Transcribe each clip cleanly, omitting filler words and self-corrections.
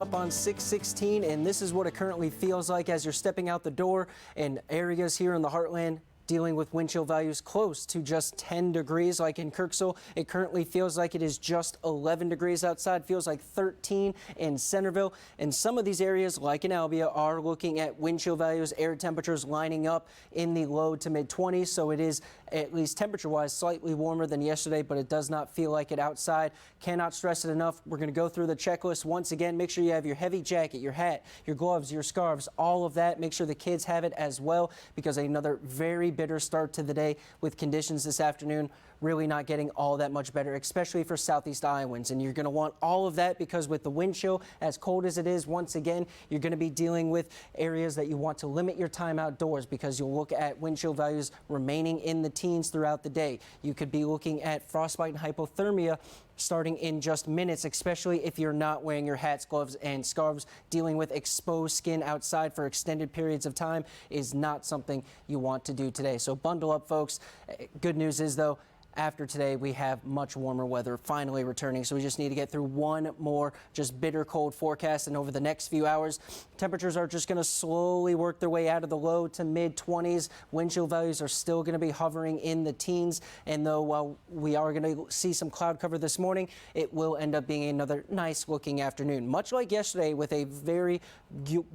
Up on 616, and this is what it currently feels like as you're stepping out the door in areas here in the heartland dealing with wind chill values close to just 10 degrees. Like in Kirksville, it currently feels like it is just 11 degrees outside, feels like 13 in Centerville. And some of these areas, like in Albia, are looking at wind chill values, air temperatures lining up in the low to mid 20s. So it is, at least temperature-wise, slightly warmer than yesterday, but it does not feel like it outside. Cannot stress it enough. We're going to go through the checklist once again. Make sure you have your heavy jacket, your hat, your gloves, your scarves, all of that. Make sure the kids have it as well, because another very bitter start to the day with conditions this afternoon really not getting all that much better, especially for southeast Iowans. And you're going to want all of that because with the wind chill, as cold as it is, once again, you're going to be dealing with areas that you want to limit your time outdoors, because you'll look at wind chill values remaining in the teens throughout the day. You could be looking at frostbite and hypothermia starting in just minutes, especially if you're not wearing your hats, gloves, and scarves. Dealing with exposed skin outside for extended periods of time is not something you want to do today. So bundle up, folks. Good news is, though, after today, we have much warmer weather finally returning, so we just need to get through one more just bitter cold forecast. And over the next few hours, temperatures are just going to slowly work their way out of the low to mid 20s. Wind chill values are still going to be hovering in the teens. And though while we are going to see some cloud cover this morning, it will end up being another nice looking afternoon, much like yesterday, with a very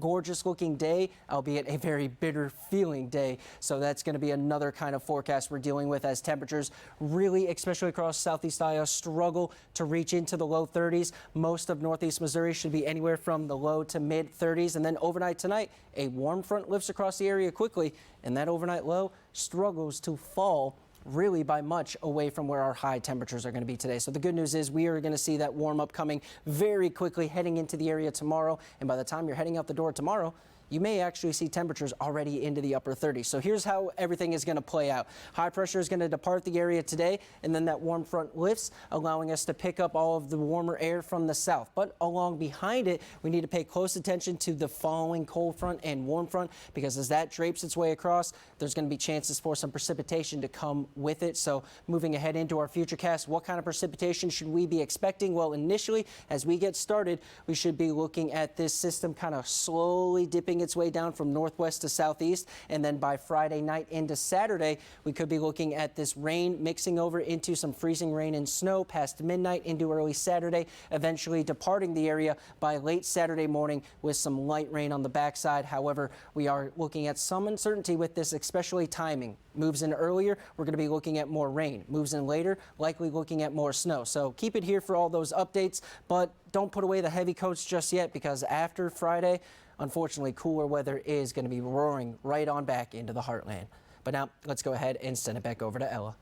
gorgeous looking day, albeit a very bitter feeling day. So that's going to be another kind of forecast we're dealing with, as temperatures really, especially across southeast Iowa, struggle to reach into the low 30s. Most of northeast Missouri should be anywhere from the low to mid 30s. And then overnight tonight, a warm front lifts across the area quickly, and that overnight low struggles to fall really by much away from where our high temperatures are going to be today. So the good news is we are going to see that warm up coming very quickly heading into the area tomorrow. And by the time you're heading out the door tomorrow, you may actually see temperatures already into the upper 30s. So here's how everything is going to play out. High pressure is going to depart the area today, and then that warm front lifts, allowing us to pick up all of the warmer air from the south. But along behind it, we need to pay close attention to the following cold front and warm front, because as that drapes its way across, there's going to be chances for some precipitation to come with it. So moving ahead into our futurecast, what kind of precipitation should we be expecting? Well, initially, as we get started, we should be looking at this system kind of slowly dipping its way down from northwest to southeast, and then by Friday night into Saturday, we could be looking at this rain mixing over into some freezing rain and snow past midnight into early Saturday, eventually departing the area by late Saturday morning with some light rain on the backside. However, we are looking at some uncertainty with this, especially timing. Moves in earlier, we're going to be looking at more rain. Moves in later, likely looking at more snow. So keep it here for all those updates, but don't put away the heavy coats just yet, because after Friday, unfortunately, cooler weather is going to be roaring right on back into the heartland. But now let's go ahead and send it back over to Ella.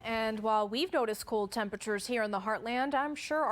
And while we've noticed cold temperatures here in the heartland, I'm sure